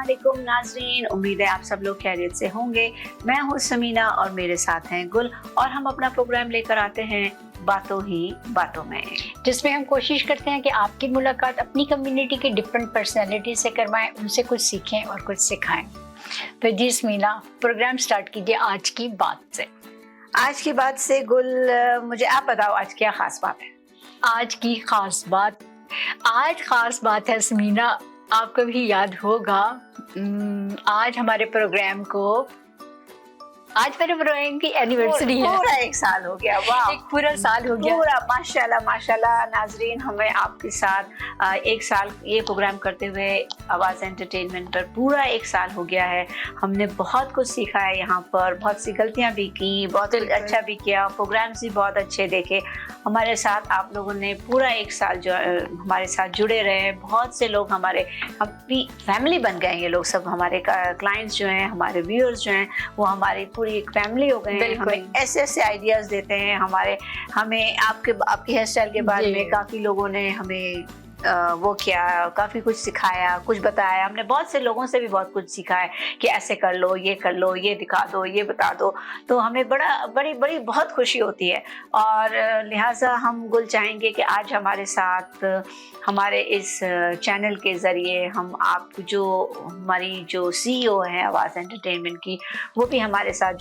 वालेकुम नाजरीन, उम्मीद है आप सब लोग खैरियत से होंगे। मैं हूँ समीना और मेरे साथ हैं गुल और हम अपना प्रोग्राम लेकर आते हैं बातों ही बातों में, जिसमें हम कोशिश करते हैं कि आपकी मुलाकात अपनी कम्युनिटी के डिफरेंट पर्सनैलिटी से करवाएं, उनसे कुछ सीखें और कुछ सिखाएं। तो जी समीना, प्रोग्राम स्टार्ट कीजिए आज की बात से। आज की बात से गुल, मुझे आप बताओ आज क्या खास बात है? आज की खास बात है समीना, आपको भी याद होगा आज मेरे प्रोग्राम की एनिवर्सरी है। पूरा एक साल हो गया। वाह, एक पूरा साल हो गया। पूरा माशाल्लाह माशाल्लाह। नाजरीन, हमें आपके साथ एक साल ये प्रोग्राम करते हुए आवाज़ एंटरटेनमेंट पर पूरा एक साल हो गया है। हमने बहुत कुछ सीखा है यहाँ पर, बहुत सी गलतियाँ भी की, बहुत अच्छा भी किया, प्रोग्राम्स भी बहुत अच्छे देखे। हमारे साथ आप लोगों ने पूरा एक साल जो हमारे साथ जुड़े रहे। बहुत से लोग हमारे अपनी फैमिली बन गए। ये लोग सब हमारे क्लाइंट्स जो हैं, हमारे व्यूअर्स जो हैं, वो हमारी पूरी एक फैमिली हो गए। हमें ऐसे ऐसे आइडियाज़ देते हैं। हमें आपकी हेयर स्टाइल के बारे में काफ़ी लोगों ने हमें वो किया, काफ़ी कुछ सिखाया, कुछ बताया। हमने बहुत से लोगों से भी बहुत कुछ सीखा है कि ऐसे कर लो, ये दिखा दो, ये बता दो। तो हमें बड़ी बहुत खुशी होती है और लिहाजा हम गुल चाहेंगे कि आज हमारे साथ हमारे इस चैनल के ज़रिए हम हमारी जो CEO हैं आवाज़ एंटरटेनमेंट की, वो भी हमारे साथ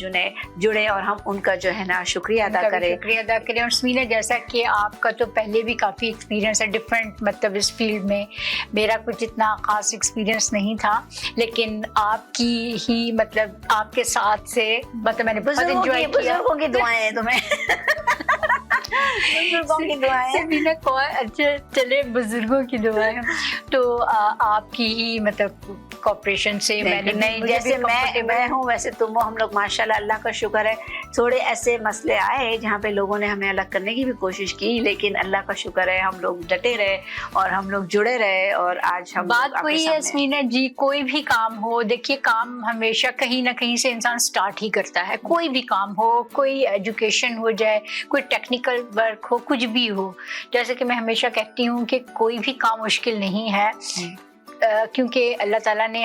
जुड़े और हम उनका जो है ना शुक्रिया अदा करें। और समीना, जैसा कि आपका तो पहले भी काफ़ी एक्सपीरियंस है डिफरेंट, मतलब इस फील्ड में मेरा कुछ इतना खास एक्सपीरियंस नहीं था, लेकिन आपकी ही मतलब आपके साथ से मतलब मैंने बहुत एंजॉय किया। बुजुर्गों की दुआएं हैं तुम्हें। बुजुर्गों की दुआएं। अच्छा चले, बुजुर्गों की दुआएं। तो आपकी ही मतलब कॉपरेशन से जैसे मैं हूँ वैसे तुम हो। हम लोग माशाल्लाह, अल्लाह का शुक्र है, थोड़े ऐसे मसले आए जहाँ पे लोगों ने हमें अलग करने की भी कोशिश की, लेकिन अल्लाह का शुक्र है हम लोग डटे रहे और हम लोग जुड़े रहे और आज हम बात वही है समीना जी, कोई भी काम हो, देखिए काम हमेशा कहीं ना कहीं से इंसान स्टार्ट ही करता है। कोई भी काम हो, कोई एजुकेशन हो जाए, कोई टेक्निकल वर्क हो, कुछ भी हो। जैसे कि मैं हमेशा कहती हूँ कि कोई भी काम मुश्किल नहीं है, क्योंकि अल्लाह ताला ने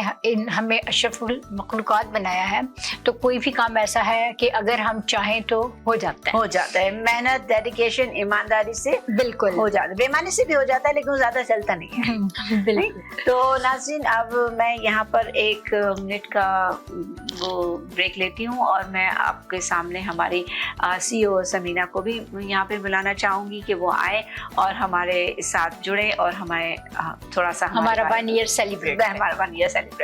हमें अशरफुल मखलूक़ात बनाया है। तो कोई भी काम ऐसा है कि अगर हम चाहें तो हो जाता है। मेहनत, डेडिकेशन, ईमानदारी से बिल्कुल हो जाता है। बेईमानी से भी हो जाता है, लेकिन वो ज़्यादा चलता नहीं है। बिल्कुल। तो नाज़रीन, अब मैं यहाँ पर 1 मिनट का वो ब्रेक लेती हूँ और मैं आपके सामने हमारी CEO समीना को भी यहाँ पे बुलाना चाहूँगी कि वो आए और हमारे साथ जुड़े और हमें थोड़ा सा हमारा 1 ईयर सेलिब्रेट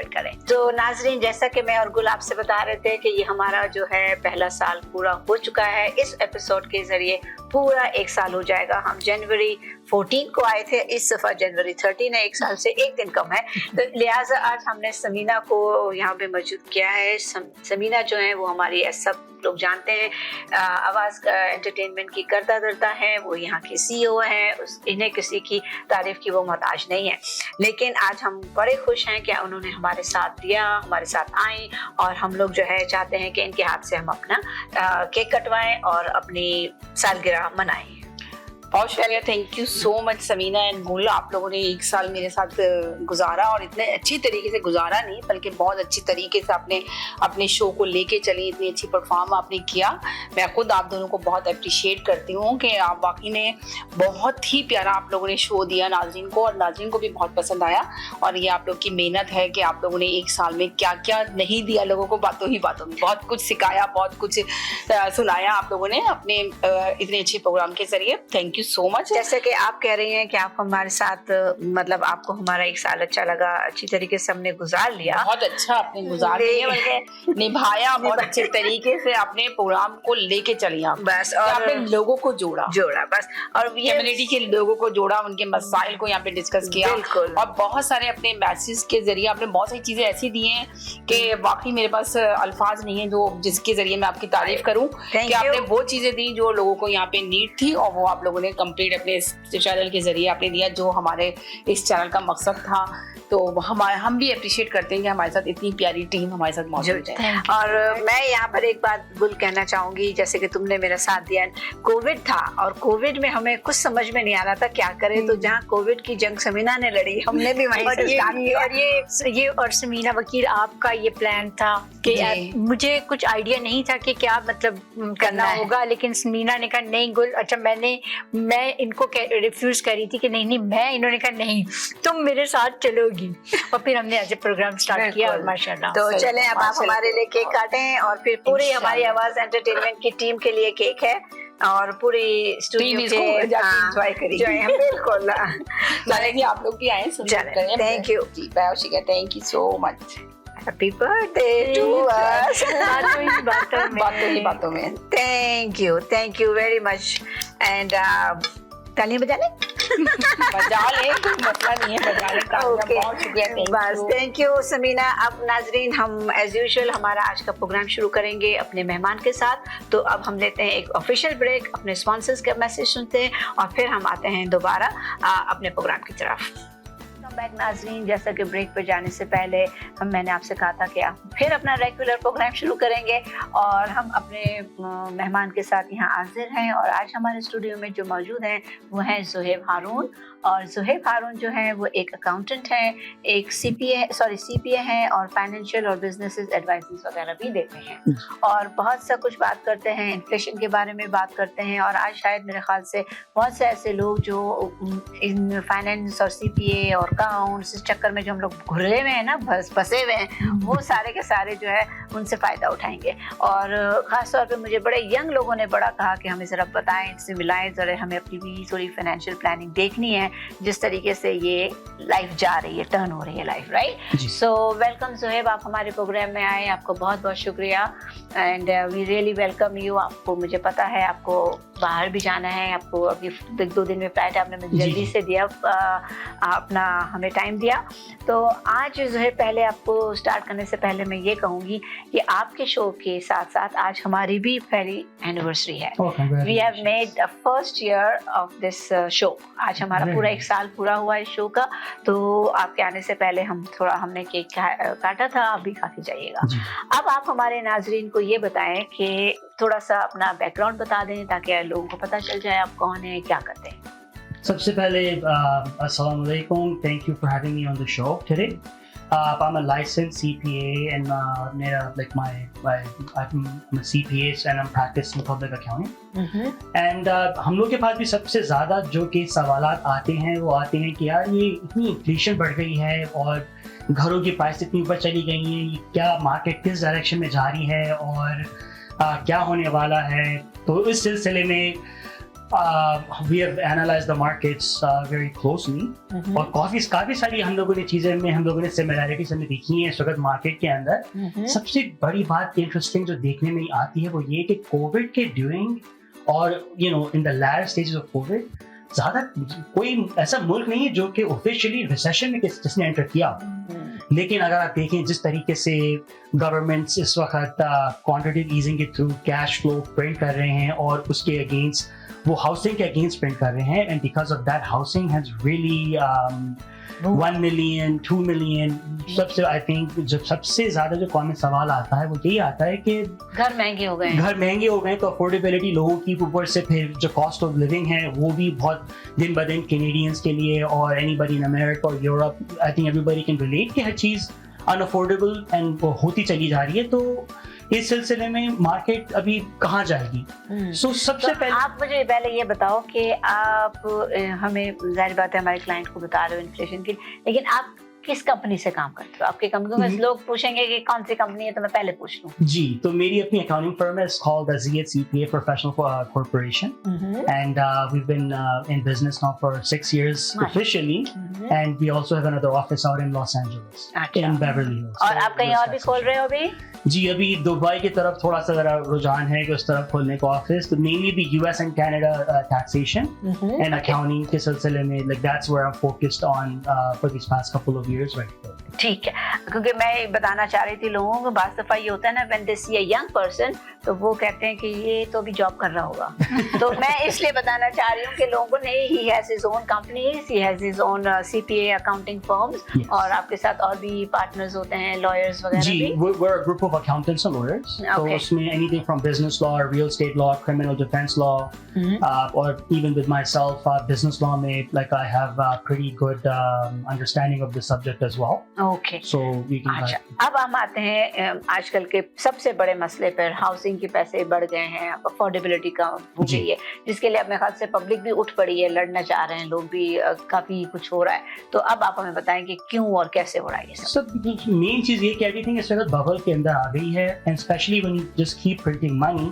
करें। तो नाजरीन, जैसा कि मैं और गुल आपसे बता रहे थे कि ये हमारा जो है पहला साल पूरा हो चुका है। इस एपिसोड के जरिए पूरा एक साल हो जाएगा। हम जनवरी 14 को आए थे, इस दफा जनवरी 13 है, एक साल से एक दिन कम है। तो लिहाजा आज हमने समीना को यहाँ पे मौजूद किया है। समीना जो है वो हमारी, सब लोग जानते हैं, आवाज़ एंटरटेनमेंट की करता धरता है। वो यहाँ की CEO हैं। इन्हें किसी की तारीफ की वो मोहताज नहीं है, लेकिन आज हम बड़े खुश हैं कि उन्होंने हमारे साथ दिया, हमारे साथ आई और हम लोग जो है चाहते हैं कि इनके हाथ से हम अपना केक कटवाएं और अपनी सालगिरह मनाएं। बहुत शुक्रिया, thank you so much Sameena and Gul. आप लोगों ने एक साल मेरे साथ गुजारा और इतने अच्छी तरीके से गुजारा नहीं, बल्कि बहुत अच्छी तरीके से आपने अपने शो को लेके चली, इतनी अच्छी परफॉर्म आपने किया। मैं खुद आप दोनों को बहुत अप्रिशिएट करती हूँ कि आप वाकई में बहुत ही प्यारा आप लोगों ने शो दिया नाज़रीन को, और नाज़रीन को भी बहुत पसंद आया। और ये आप लोग की मेहनत है कि आप लोगों ने एक साल में क्या क्या नहीं दिया लोगों को, बातों ही बातों में बहुत कुछ सिखाया, बहुत कुछ सुनाया आप लोगों ने अपने इतने अच्छे प्रोग्राम के जरिए। Thank you so much. जैसे कि आप कह रही हैं कि आप हमारे साथ, मतलब आपको हमारा एक साल अच्छा लगा, अच्छी तरीके से हमने गुजार लिया। बहुत अच्छा आपने गुजार लिया, बल्कि निभाया बहुत अच्छे तरीके से। आपने प्रोग्राम को लेके चली आप बस, और आपने लोगों को जोड़ा बस, और कम्युनिटी के लोगों को जोड़ा, उनके मसाइल को यहाँ पे डिस्कस किया, और बहुत सारे अपने मैसेज के जरिए आपने बहुत सारी चीजें ऐसी दी हैं कि वाकई मेरे पास अल्फाज नहीं है जो जिसके जरिए मैं आपकी तारीफ करूं कि आपने वो चीजें दी जो लोगों को यहाँ पे नीड थी, और वो आप लोगों ने कंप्लीट अपने इस चैनल के जरिए आपने दिया, जो हमारे इस चैनल का मकसद था तो हम भी अप्रिशिएट करते हैं कि हमारे साथ इतनी प्यारी टीम हमारे साथ मौजूद है। और मैं यहाँ पर एक बात गुल कहना चाहूंगी, जैसे कि तुमने मेरा साथ दिया। कोविड था और कोविड में हमें कुछ समझ में नहीं आ रहा था क्या करें, तो जहाँ कोविड की जंग समीना ने लड़ी, हमने भी वहीं से स्टार्ट किया। और ये और समीना वकील, आपका ये प्लान था कि मुझे कुछ आइडिया नहीं था कि क्या मतलब करना होगा, लेकिन समीना ने कहा नहीं गुल, अच्छा मैं इनको रिफ्यूज कर रही थी कि नहीं मैं, इन्होंने कहा नहीं तुम मेरे साथ चलोगी, और फिर हमने ऐसे प्रोग्राम स्टार्ट किया और माशाल्लाह। तो चलें अब आप हमारे लिए केक काटें और फिर पूरी हमारी आवाज एंटरटेनमेंट की टीम के लिए केक है और पूरी स्टूडियो के एंजॉय करेंगे। बिल्कुल कि आप लोग भी आए सुन। Thank you ji Bayoshika, thank you so much. Happy birthday to us. बातों में thank you very much. And तालियां बजा लें? बजा ले, कोई मसला नहीं है, बजा ले। बहुत शुक्रिया, बस थैंक यू समीना। अब नाजरीन, हम एज यूजुअल हमारा आज का प्रोग्राम शुरू करेंगे अपने मेहमान के साथ। तो अब हम लेते हैं एक ऑफिशियल ब्रेक, अपने स्पॉन्सर्स का मैसेज सुनते हैं और फिर हम आते हैं दोबारा अपने प्रोग्राम की तरफ। बैक नाजरीन, जैसा कि ब्रेक पर जाने से पहले मैंने आपसे कहा था कि आप फिर अपना रेगुलर प्रोग्राम शुरू करेंगे और हम अपने मेहमान के साथ यहाँ हाजिर हैं। और आज हमारे स्टूडियो में जो मौजूद हैं वो हैं ज़ुहैब हारून। और ज़ुहैब हारून जो हैं वो एक अकाउंटेंट हैं, एक CPA हैं और फाइनेंशियल और बिजनेस एडवाइस वगैरह भी देते हैं और बहुत सा कुछ बात करते हैं, इन्फ्लेशन के बारे में बात करते हैं। और आज शायद मेरे ख्याल से बहुत से ऐसे लोग जो इन फाइनेंस और CPA और अकाउंट्स इस चक्कर में जो हम लोग घुरे हुए हैं ना, फंसे हुए हैं, वो सारे के सारे जो है उनसे फ़ायदा उठाएंगे। और ख़ास तौर पे मुझे बड़े यंग लोगों ने बड़ा कहा कि हमें ज़रा बताएं, इनसे मिलाएं, ज़रा हमें अपनी भी थोड़ी फाइनेंशियल प्लानिंग देखनी है, जिस तरीके से ये लाइफ जा रही है, टर्न हो रही है life, right? So welcome Zuhaib, आप हमारे प्रोग्राम में आए, आपको बहुत बहुत शुक्रिया and we really welcome you. आपको मुझे पता है आपको बाहर भी जाना है, आपको अभी 1-2 दिन में फ्लाइट, आपने मुझे जल्दी से दिया अपना हमें टाइम दिया। तो आज जो है पहले आपको स्टार्ट करने से पहले मैं ये कहूँगी कि आपके शो के साथ साथ आज हमारी भी पहली एनिवर्सरी है। We have made the first year of this show. आज हमारा पूरा 1 साल पूरा हुआ इस शो का। तो आपके आने से पहले हमने केक काटा था, आप भी खा के जाइएगा। अब आप हमारे नाजरीन को ये बताएं कि थोड़ा सा अपना बैकग्राउंड बता दें ताकि लोगों को पता चल जाए आप कौन है, क्या करते हैं। सबसे पहले अस्सलाम वालेकुम, thank you for having me on the show today. I'm a licensed CPA and I'm a CPA and I'm practicing public accounting. And हम लोग के पास भी सबसे ज़्यादा जो कि सवालात आते हैं वो आते हैं कि यार ये इतनी इन्फ्लेशन बढ़ गई है और घरों की प्राइस इतनी ऊपर चली गई है, ये क्या मार्केट किस डायरेक्शन में जा रही है और क्या होने वाला है। तो इस सिलसिले में we have analyzed the markets very closely और काफी सारी हम लोगों ने सिमिलैरिटीज हमें देखी हैं इस वक्त मार्केट के अंदर। सबसे बड़ी बात इंटरेस्टिंग जो देखने में आती है वो ये कि कोविड के ड्यूरिंग और in the latter stages of Covid ज्यादा कोई ऐसा मुल्क नहीं है जो कि ऑफिशियली रिसेशन में जिसने एंटर किया। लेकिन अगर आप देखें जिस तरीके से गवर्नमेंट्स इस वक्त क्वांटिटेटिव ईजिंग के थ्रू कैश फ्लो प्रिंट कर रहे हैं और उसके अगेंस्ट वो हाउसिंग के अगेंस्ट प्रिंट कर रहे हैं, and because of that housing has really 1 million 2 million. सबसे आई थिंक जब सबसे ज्यादा जो कॉमन सवाल आता है वो यही आता है कि घर महंगे हो गए तो अफोर्डेबिलिटी लोगों की ऊपर से फिर जो कॉस्ट ऑफ लिविंग है वो भी बहुत दिन ब दिन कैनेडियंस के लिए और एनीबडी इन अमेरिका और Europe, I think everybody can relate कि हर चीज़ अनअफोर्डेबल एंड होती चली जा रही है। तो इस सिलसिले में मार्केट अभी कहाँ जाएगी। सो सबसे पहले आप मुझे पहले ये बताओ कि आप हमें जाहिर बात है हमारे क्लाइंट को बता रहे हो इन्फ्लेशन की, लेकिन आप किस कंपनी से काम करते हो? आपकी कंपनी में लोग पूछेंगे कि कौन सी कंपनी है, तो मैं पहले पूछ लूं। जी, तो मेरी अपनी अकाउंटिंग फर्म है, called the Z CPA Professional Corporation, and we've been in business now for 6 years officially, and we also have another office out in Los Angeles, in Beverly Hills. और आप कहीं और भी खोल रहे हो अभी? जी, अभी दुबई की तरफ थोड़ा सा जरा रुझान है कि उस तरफ खोलने का ऑफिस, तो मेनली भी US and Canada taxation and accounting के सिलसिले में, like that's where I'm focused on for these past couple of years right now. ठीक है, क्योंकि मैं बताना चाह रही थी लोगों को, बात दफा ये होता है ना, when they see a young person तो वो कहते हैं कि ये तो भी जॉब कर रहा होगा। तो मैं इसलिए बताना चाह रही हूँ कि लोगों को नहीं, he has his own companies, he has his own CPA accounting firms, और आपके साथ और भी पार्टनर्स होते हैं, लॉयर्स वगैरह जी, भी। we're a group of accountants and lawyers. तो Okay. उसमें anything from business law, real estate law, criminal defense law, or even with myself, business law में, like I have a pretty good understanding of the subject as well. Okay, So we can. अच्छा, अब हम आते हैं आजकल के सबसे बड़े मसले पर, हाउसिंग के पैसे बढ़ गए हैं, अफोर्डेबिलिटी का हो जी। गई है, जिसके लिए अपने ख्याल से पब्लिक भी उठ पड़ी है, लड़ना चाह रहे हैं लोग भी, काफी कुछ हो रहा है। तो अब आप हमें बताएं कि क्यों और कैसे हो रहा है ये सब। So मेन चीज ये कि एवरीथिंग इस वक्त बबल के अंदर आ गई है, and specially when you just keep printing money,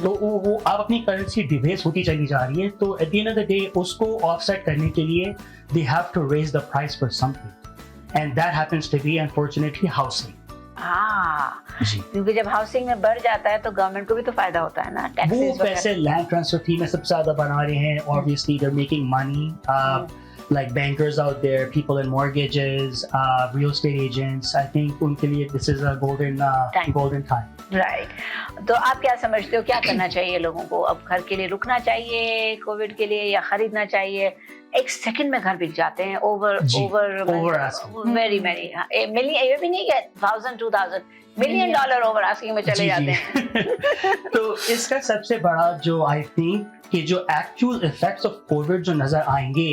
तो वो अब अपनी करेंसी डिबेस होती चली जा रही है। तो at the end of the day उसको ऑफसेट करने के लिए they have to raise the price for something, and that happens to be unfortunately housing. हाँ, जी, क्योंकि जब हाउसिंग में बढ़ जाता है तो गवर्नमेंट को भी तो फायदा होता है ना, वो टैक्सेस पैसे लैंड ट्रांसफर फी में सबसे ज्यादा बना रहे हैं। Obviously they are making money, like bankers out there, people in mortgages, real estate agents. I think उनके लिए this is a golden time. Right. तो आप क्या समझते हो, क्या करना चाहिए लोगों को? अब घर के लिए रुकना चाहिए कोविड के लिए, या खरीदना चाहिए? एक सेकंड में घर बिक जाते हैं, ओवर asking. वेरी मिलियन, ये भी नहीं है 1000 2000 मिलियन डॉलर ओवर आस्किंग में चले जाते हैं। तो इसका सबसे बड़ा जो आई थिंक कि जो एक्चुअल इफेक्ट्स ऑफ कोविड जो नजर आएंगे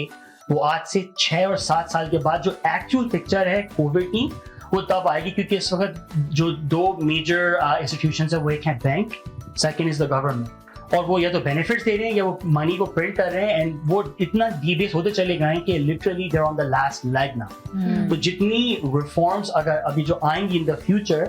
वो आज से 6 और 7 साल के बाद, जो एक्चुअल पिक्चर है कोविड की वो तब आएगी, क्योंकि इस वक्त जो 2 मेजर इंस्टीट्यूशंस है वो एक है bank, second is the government, और वो या तो बेनिफिट्स दे रहे हैं या वो मनी को प्रिंट कर रहे हैं, एंड वो इतना डीबेस होते चले गए कि literally they are on the last leg now. तो जितनी रिफॉर्म्स अगर अभी जो आएंगी इन द फ्यूचर,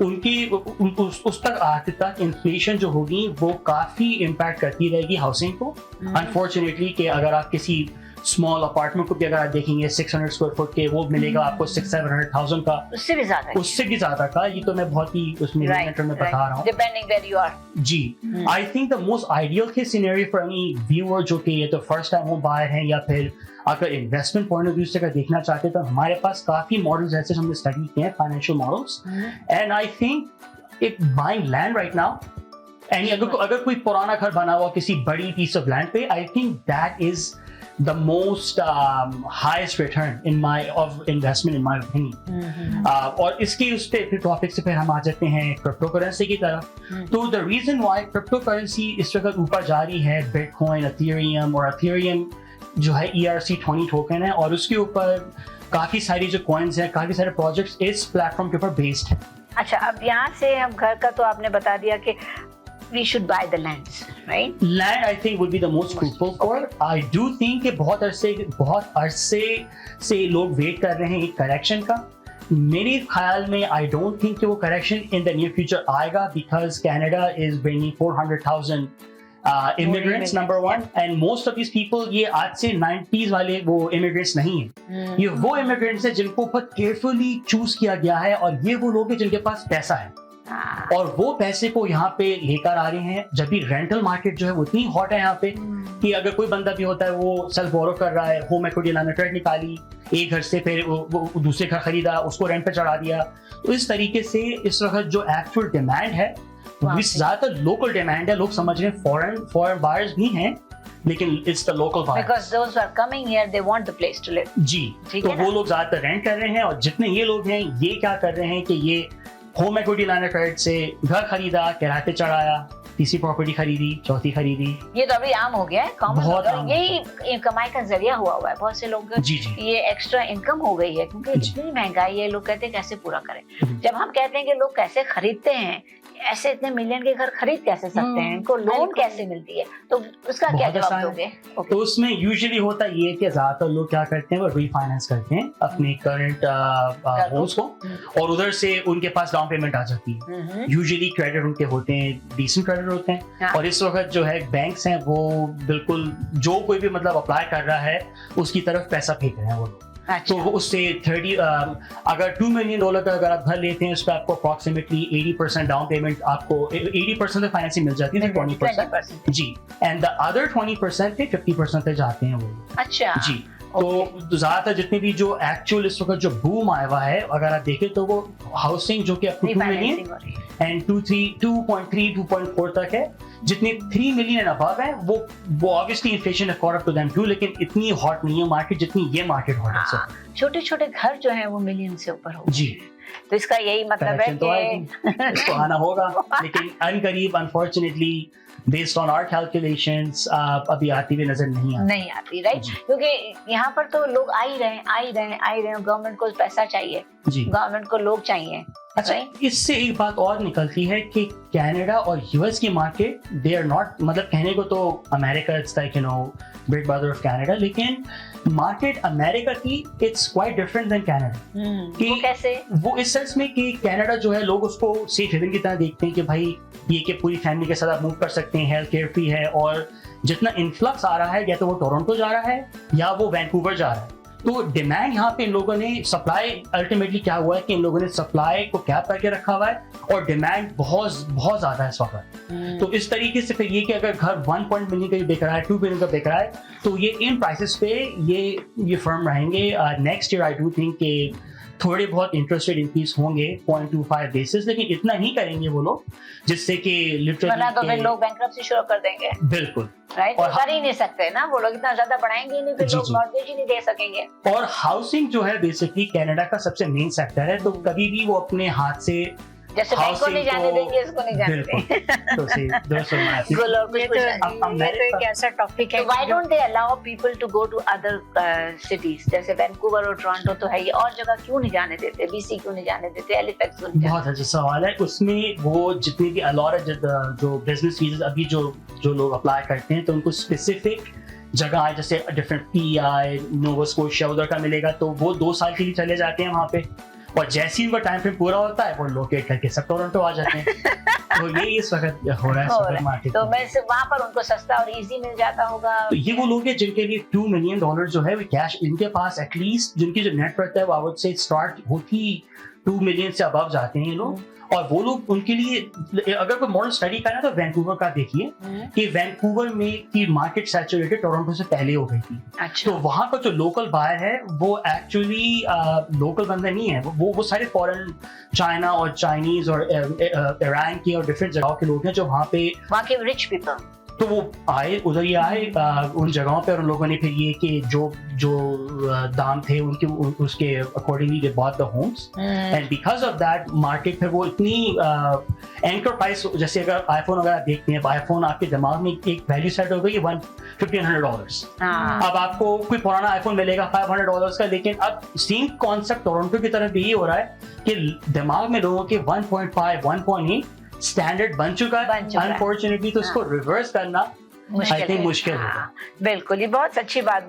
उनकी उस तक आते तक इन्फ्लेशन जो होगी वो काफी इम्पैक्ट करती रहेगी हाउसिंग को। अनफॉर्चुनेटली कि अगर आप किसी स्मॉल अपार्टमेंट को भी अगर आप देखेंगे 600 स्क्वायर फुट के, वो मिलेगा आपको 600,000-700,000 का, उससे भी ज्यादा का। ये तो मैं बहुत ही उसमें में बता रहा हूँ, डिपेंडिंग वेयर यू आर। जी, I think the most ideal case scenario for any viewer जो कि ये तो फर्स्ट टाइम होम बायर हैं या फिर अगर इन्वेस्टमेंट पॉइंट ऑफ व्यू से अगर देखना चाहते हैं, तो हमारे पास काफी मॉडल्स ऐसे हमने स्टडी किए हैं, financial models, and I think if buying land right now, and अगर कोई पुराना घर बना हुआ किसी बड़ी पीस ऑफ लैंड पे, I think that is the most highest return of investment in my opinion. और इसके उस पे टॉपिक से फिर हम आ जाते हैं क्रिप्टो करेंसी की तरफ। तो the reason why crypto currency इस वक्त ऊपर जा रही है, बिटकॉइन, एथेरियम, और एथेरियम जो है ERC-20 टोकन है, और उसके ऊपर काफी सारी जो कॉइन्स हैं, काफी सारे प्रोजेक्ट्स इस प्लेटफॉर्म के ऊपर बेस्ड है। अच्छा, अब यहाँ से हम घर का तो आपने बता दिया कि we should buy the lands, right? Land I think would be the most fruitful for. I do think कि बहुत अरसे से लोग वेट कर रहे हैं एक करेक्शन का। मेरे ख्याल में I don't think कि वो correction in the near future आएगा, because Canada is bringing 400,000 immigrants, number one, and most of these people ये आज से 90s वाले वो immigrants नहीं हैं। ये वो immigrants हैं जिनको बहुत carefully choose किया गया है, और ये वो लोग हैं जिनके पास पैसा है, और वो पैसे को यहाँ पे लेकर आ रहे हैं। जब भी रेंटल मार्केट जो है वो इतनी हॉट है यहाँ पे कि अगर कोई बंदा भी होता है वो सेल्फ बोरो कर रहा है, होम इक्विटी लाइन क्रेडिट निकाली, एक घर से फिर वो दूसरे घर खरीदा, उसको रेंट पे चढ़ा दिया। तो इस तरीके से इस वक्त जो एक्चुअल डिमांड है वो ज्यादातर लोकल डिमांड है। लोग समझ रहे हैं फॉरेन बायर्स भी हैं, लेकिन it's the local buyers, because those who are coming here they want the place to live। जी, तो वो लोग ज्यादातर रेंट कर रहे हैं, और जितने ये लोग हैं ये क्या कर रहे हैं कि ये होम इक्विटी लाइन क्रेडिट से घर खरीदा, किराए पे चढ़ाया, तीसरी प्रॉपर्टी खरीदी, चौथी खरीदी। ये तो अभी आम हो गया है, कॉमन हो गया, यही कमाई का जरिया हुआ है बहुत से लोग। जी। ये एक्स्ट्रा इनकम हो गई है, क्योंकि इतनी महंगाई है, लोग कहते हैं कैसे पूरा करें। जब हम कहते हैं कि लोग कैसे खरीदते हैं, ऐसे इतने मिलियन के घर खरीद कैसे सकते हैं, इनको लोन कैसे मिलती है, तो उसका क्या जवाब दोगे? तो उसमें यूजुअली होता ये है कि ज्यादातर लोग क्या करते हैं, वो रीफाइनेंस करते हैं अपने करंट होम्स को, और उधर से उनके पास डाउन पेमेंट आ जाती है। यूजुअली क्रेडिट उनके होते हैं, डिसेंट क्रेडिट होते हैं, और इस वक्त जो है बैंक्स हैं वो बिल्कुल जो कोई भी मतलब अप्लाई कर रहा है उसकी तरफ पैसा फेंक रहे हैं वो लोग। तो उससे 30 अगर $2 million का अगर आप घर लेते हैं, उस पर आपको अप्रोक्सीमेटली 80% डाउन पेमेंट, आपको 80% फाइनेंसिंग मिल जाती है, 20% जी, एंड द अदर 20% पे 50% पे जाते हैं वो। अच्छा जी, तो ज्यादातर जितने भी जो एक्चुअल इस वक्त जो बूम आया हुआ है, अगर आप देखें तो वो हाउसिंग जो कि आपको 2 मिलियन एंड 2.4 तक है, जितने 3 मिलियन एंड अबव है वो ऑब्वियसली इन्फ्लेशन है caught up to them too, लेकिन इतनी हॉट नहीं है मार्केट जितनी ये मार्केट हॉट है सर। छोटे छोटे घर जो हैं वो मिलियन से ऊपर हो जी, तो इसका यही मतलब है तो कि इसको आना होगा, लेकिन अनकरीब unfortunately based on our calculations अभी आती हुई नजर नहीं आती राइट, क्योंकि यहाँ पर तो लोग आ ही रहे हैं, गवर्नमेंट को पैसा चाहिए जी, गवर्नमेट को लोग चाहिए। अच्छा, इससे एक बात और निकलती है कि कनाडा और यूएस की मार्केट दे आर नॉट, मतलब कहने को तो America it's like you know big brother of Canada, लेकिन मार्केट अमेरिका की it's quite different than Canada. वो कैसे? वो इस सेंस में कि कनाडा जो है लोग उसको सेफ हेवन की तरह देखते हैं कि भाई ये कि पूरी फैमिली के साथ आप मूव कर सकते हैं, हेल्थ केयर फ्री है, और जितना इन्फ्लक्स आ रहा है या तो वो टोरंटो जा रहा है या वो वैंकूवर जा रहा है। तो डिमांड यहाँ पे इन लोगों ने सप्लाई, अल्टीमेटली क्या हुआ है कि इन लोगों ने सप्लाई को कैप करके रखा हुआ है और डिमांड बहुत बहुत ज्यादा है इस वक्त। तो इस तरीके से फिर ये कि अगर घर 1 मिलियन का बिक रहा है, 2 मिलियन का बिक रहा है, तो ये इन प्राइसेस पे ये फर्म रहेंगे। Next year I do think कि थोड़े बहुत इंटरेस्ट रेट इंक्रीज होंगे 0.25 बेसिस, लेकिन इतना ही करेंगे वो लोग जिससे कि वरना तो फिर लोग बैंकरप्सी शुरू कर देंगे। बिल्कुल राइट, और कर ही नहीं सकते ना वो लोग, इतना ज्यादा बढ़ाएंगे ही नहीं, फिर लोग मॉर्गेज ही नहीं दे सकेंगे। और हाउसिंग जो है बेसिकली कनाडा का सबसे मेन सेक्टर है, तो कभी भी वो अपने हाथ से जैसे बैंक को नहीं जाने देंगे, इसको नहीं जाने देंगे। तो see, those are my ये तो एक ऐसा टॉपिक है। Why don't they allow people to go to other cities? जैसे वैंकूवर और टोरंटो तो है ही, और जगह क्यों नहीं जाने देते? BC क्यों नहीं जाने देते? हैलिफैक्स क्यों नहीं? बहुत अच्छा सवाल है। उसमें वो जितनी भी अलॉट जो बिजनेस वीजा अभी जो लोग अप्लाई करते हैं, तो उनको स्पेसिफिक जगह है, जैसे डिफरेंट PI नोवा स्कोशिया उधर का मिलेगा, तो वो 2 साल के लिए चले जाते हैं वहाँ पे, और जैसे ही उनका टाइम फ्रेम पूरा होता है वो लोकेट करके सब टोरंटो आ जाते हैं। तो ये इस वक्त हो रहा है मार्केट। तो मैं वहाँ पर उनको सस्ता और इजी मिल जाता होगा। तो ये वो लोग हैं जिनके लिए $2 मिलियन जो है वो कैश इनके पास, एटलीस्ट जिनकी जो नेट वर्थ है वो आई वुड से स्टार्ट होती 2 मिलियन से अबव जाते हैं ये लोग। और वो लोग, उनके लिए अगर कोई मॉडल स्टडी करना है तो वैंकूवर का देखिए कि वैंकूवर में की मार्केट सैचुरेटेड टोरंटो से पहले हो गई थी। अच्छा। तो वहाँ का जो लोकल बायर है वो एक्चुअली लोकल बंदा नहीं है, वो सारे फॉरेन, चाइना और चाइनीज और ईरान के और डिफरेंट जगहों के लोग हैं जो वहाँ के रिच पीपल। तो वो आए, उधर ही आए उन जगहों पे, और उन लोगों ने फिर ये कि जो दाम थे उनके उसके accordingly they bought the homes, and because of that market फिर वो इतनी एंकर प्राइस, जैसे अगर आईफोन वगैरह देखते हैं, आईफोन आपके दिमाग में एक वैल्यू सेट हो गई $1,500। अब आपको कोई पुराना आईफोन मिलेगा $500 का, लेकिन अब सेम कॉन्सेप्ट टोरंटो की तरफ भी ये हो रहा है कि दिमाग में लोगों के 1.5 1.8 स्टैंडर्ड बन चुका है। अनफॉर्चुनेटली तो उसको रिवर्स करना मुश्किल है। बिल्कुल, ये बहुत अच्छी बात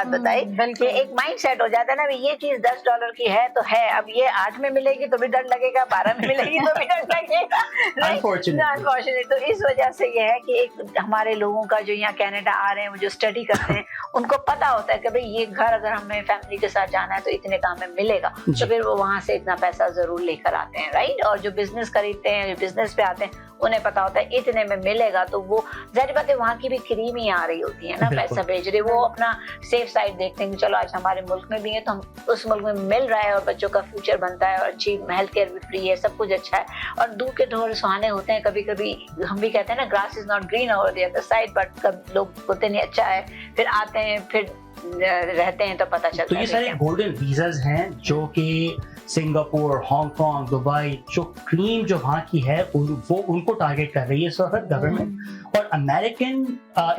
बताई कि एक माइंड सेट हो जाता है ना, ये चीज $10 की है तो है, अब ये 8 में मिलेगी तो भी डर लगेगा, 12 में मिलेगी तो भी डर लगेगा। अनफॉर्चुनेटली तो इस वजह से ये है कि एक हमारे लोगों का जो यहाँ कनाडा आ रहे हैं, वो जो स्टडी करते हैं, उनको पता होता है कि भाई ये घर अगर हमें फैमिली के साथ जाना है तो इतने काम में मिलेगा, तो फिर वो वहां से इतना पैसा जरूर लेकर आते हैं, राइट। और जो बिजनेस खरीदते हैं, जो बिजनेस पे आते हैं, उन्हें पता होता है इतने में मिलेगा, तो वो जाहिर बात है वहाँ की भी क्रीम ही आ रही होती है ना, पैसा भेज रहे, वो अपना सेफ साइड देखते हैं कि चलो आज हमारे मुल्क में भी है तो हम उस मुल्क में मिल रहा है और बच्चों का फ्यूचर बनता है और अच्छी हेल्थ केयर भी फ्री है, सब कुछ अच्छा है। और दूर के ढोर सुहाने होते हैं, कभी कभी हम भी कहते हैं ना grass is not green over the other side, but कब लोग बोलते नहीं अच्छा है, फिर आते हैं, फिर रहते हैं तो पता चलता है। तो ये सारे गोल्डन वीजाज हैं जो कि सिंगापुर, हांगकांग, दुबई, जो क्रीम जो वहाँ की है वो उनको टारगेट कर रही है इस वक्त गवर्नमेंट। और अमेरिकन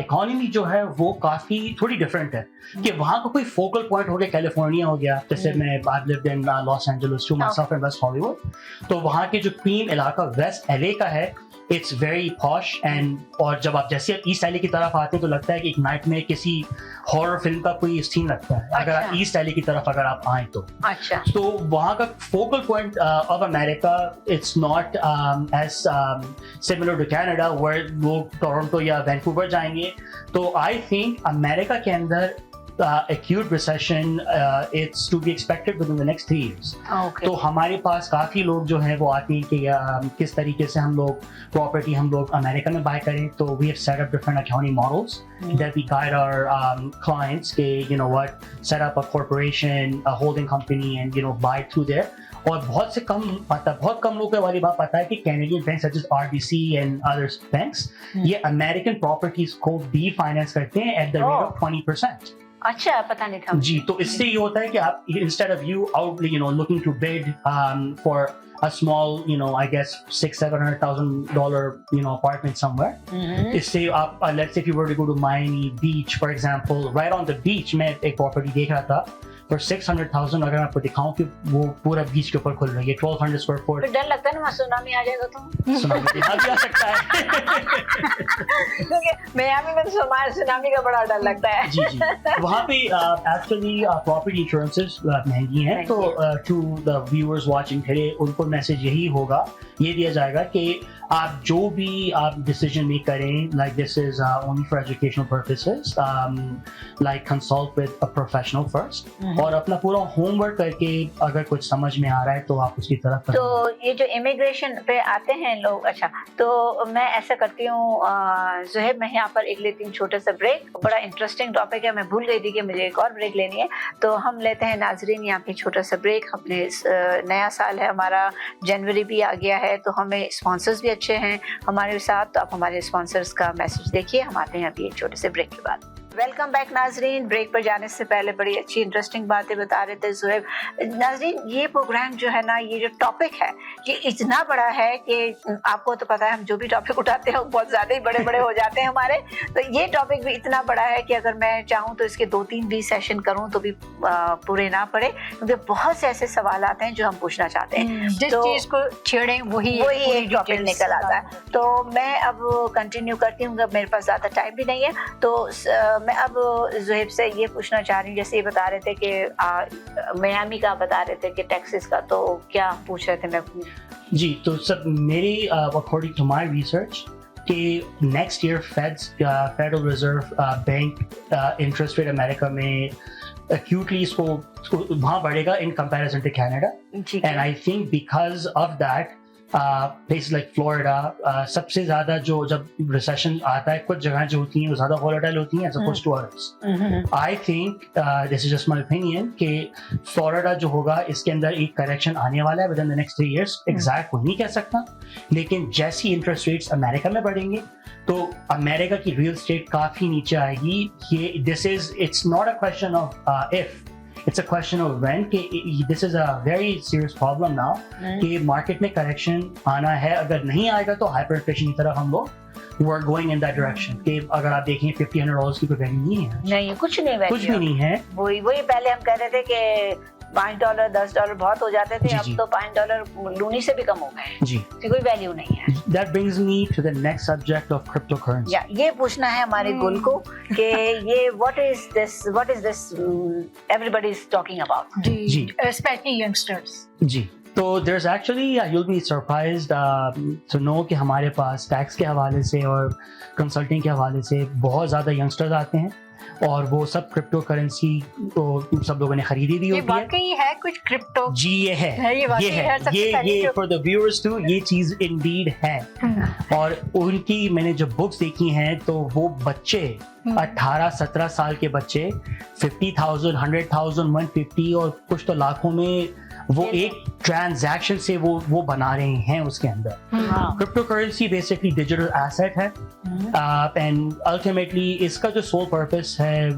इकोनॉमी जो है वो काफी थोड़ी डिफरेंट है कि वहाँ का कोई फोकल पॉइंट हो गया, कैलिफोर्निया हो गया, जैसे मैं I lived in Los Angeles to myself in West Hollywood, तो वहाँ के जो क्रीम इलाका वेस्ट LA का है, इट्स वेरी पॉश। एंड और जब आप जैसे ईस्ट LA की तरफ आते हैं तो लगता है कि एक नाइट में किसी हॉरर फिल्म का कोई सीन लगता है। अगर आप ईस्ट LA की तरफ अगर आप आए तो तो वहाँ का focal point of America it's not as similar to Canada where लोग टोरंटो या वैंकूवर जाएंगे। तो आई थिंक अमेरिका के अंदर acute recession, it's to be expected within the next 3 years. Okay. तो हमारे पास काफ़ी लोग जो हैं वो आते हैं कि किस तरीके से हम लोग प्रॉपर्टी हम लोग अमेरिका में बाय करें. तो we have set up different accounting models that we guide our clients के you know what, set up a corporation, a holding company and you know buy through there. और बहुत कम लोगों को वाली बात पता है कि Canadian bank such as RBC and other banks ये अमेरिकन प्रॉपर्टीज को भी फाइनेंस करते हैं at the rate of 20%. अच्छा, पता नहीं था. जी, तो इससे ये होता है कि आप instead of you out you know looking to bid for a small you know I guess $600,000-700,000 you know apartment somewhere, इससे आप let's say if you were to go to Miami Beach for example, right on the beach मैं एक property देख रहा था for 600,000. अगर आपको दिखाऊं कि वो पूरा बीच के ऊपर खुल रही है 1200 स्क्वायर फुट. फिर डर लगता है ना वहाँ सुनामी आ जाएगा तो. सुनामी यहाँ भी आ सकता है. क्योंकि मियामी में तो सुनामी का बड़ा डर लगता है. जी जी, वहाँ पे एक्चुअली प्रॉपर्टी इंश्योरेंसेस महंगी हैं. तो to the viewers watching today उनको मैसेज यही होगा, ये दिया जाएगा कि आप जो भी आप डिसीजन मेक करें, like this is only for educational purposes, like consult with a professional first, और अपना पूरा होमवर्क करके अगर कुछ समझ में आ रहा है तो आप उसकी तरफ. तो ये जो इमिग्रेशन पे आते हैं लोग, अच्छा तो मैं ऐसा करती हूँ ज़ुहैब, मैं यहाँ पर एक लेती हूँ छोटा सा ब्रेक. बड़ा इंटरेस्टिंग टॉपिक है, मैं भूल गई थी कि मुझे एक और ब्रेक लेनी है. तो हम लेते हैं नाजरीन यहाँ पे छोटा सा ब्रेक. अपने नया साल है हमारा, जनवरी भी आ गया है, तो हमें स्पॉन्सर्स भी अच्छे हैं हमारे साथ. तो आप हमारे स्पॉन्सर्स का मैसेज देखिए. हम आते हैं अभी एक छोटे से ब्रेक के बाद. वेलकम बैक नाजरीन. ब्रेक पर जाने से पहले बड़ी अच्छी इंटरेस्टिंग बातें बता रहे थे ज़ुहैब. नाजरीन, ये प्रोग्राम जो है ना, ये जो टॉपिक है ये इतना बड़ा है कि आपको तो पता है हम जो भी टॉपिक उठाते हैं वो बहुत ज़्यादा ही बड़े बड़े हो जाते हैं हमारे. तो ये टॉपिक भी इतना बड़ा है कि अगर मैं चाहूँ तो इसके 2-3 भी सेशन करूँ तो भी पूरे ना पड़े, क्योंकि बहुत से ऐसे सवाल आते हैं जो हम पूछना चाहते हैं. जिस चीज़ को छेड़ें वही एक टॉपिक निकल आता है. तो मैं अब कंटिन्यू करती हूँ, मेरे पास ज़्यादा टाइम भी नहीं है. तो मैं अब ज़ुहैब से ये पूछना चाह रही हूँ, जैसे ये बता रहे थे कि मियामी का बता रहे थे कि टेक्सास का, तो क्या पूछ रहे थे मैं? जी, तो सब मेरी अकॉर्डिंग टू माय रिसर्च कि next year federal reserve bank interest rate America में acutely इसको वहाँ बढ़ेगा in comparison to Canada. And I think because of that places like Florida सबसे ज़्यादा जो जब recession आता है, कुछ जगह जो होती हैं वो ज़्यादा volatile होती हैं as opposed to others. I think this is just my opinion कि Florida जो होगा इसके अंदर एक correction आने वाला है within the next 3 years. Exact कोई नहीं कह सकता, लेकिन जैसी interest rates अमेरिका में बढ़ेंगे तो अमेरिका की real estate काफ़ी नीचे आएगी. ये it's not a question of if, it's a question of when. कि this is a very serious problem now कि market में correction आना है. अगर नहीं आएगा तो hyperinflation की तरफ हम लोग we're going in that direction. कि अगर आप देखें $50 की कोई वैल्यू नहीं है. नहीं, कुछ नहीं, कुछ भी नहीं है. वही पहले हम कह रहे थे कि $5 $10 बहुत हो जाते थे. अब तो $5 लूनी से भी कम हो गए जी, कोई वैल्यू नहीं है. That brings me to the next subject of cryptocurrency. ये पूछना है हमारे गुल को कि ये what is this everybody is talking about. Ji, especially youngsters. जी, तो there's actually you'll be surprised to know कि हमारे पास टैक्स के हवाले से और कंसल्टिंग के हवाले से बहुत ज़्यादा यंगस्टर्स आते हैं और वो सब क्रिप्टो करेंसी तो सब लोगों ने खरीदी भी होती है. वाकई है कुछ क्रिप्टो. जी ये है, ये for the viewers too, ये चीज indeed है. और उनकी मैंने जो बुक्स देखी हैं तो वो बच्चे 18-17 साल के बच्चे 50,000, 100,000, 150 और कुछ तो लाखों में वो एक ट्रांजैक्शन से वो बना रहे हैं उसके अंदर. Crypto currency basically digital asset है एंड अल्टीमेटली इसका जो सोल पर्पस है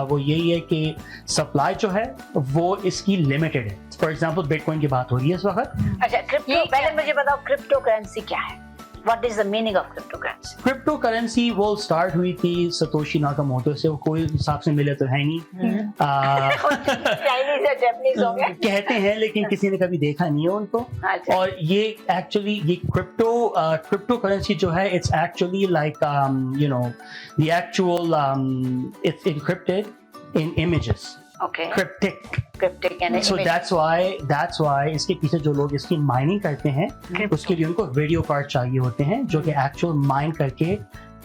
वो यही है कि सप्लाई जो है वो इसकी लिमिटेड है. फॉर एग्जांपल बिटकॉइन की बात हो रही है इस वक्त. अच्छा, क्रिप्टो पहले मुझे बताओ क्रिप्टो करेंसी क्या है? What is the meaning of cryptocurrency? Crypto currency वो स्टार्ट हुई थी सतोशी नाकामोटो से. वो कोई हिसाब से मिले तो है नहीं, चाइनीज या जापानीज होंगे कहते हैं, लेकिन किसी ने कभी देखा नहीं है उनको. और ये एक्चुअली ये क्रिप्टो करेंसी जो है it's actually like you know the actual it's encrypted in images. Okay. Cryptic and so that's why इसके पीछे जो लोग इसकी माइनिंग करते हैं उसके लिए उनको वीडियो कार्ड चाहिए होते हैं जो कि एक्चुअल माइन करके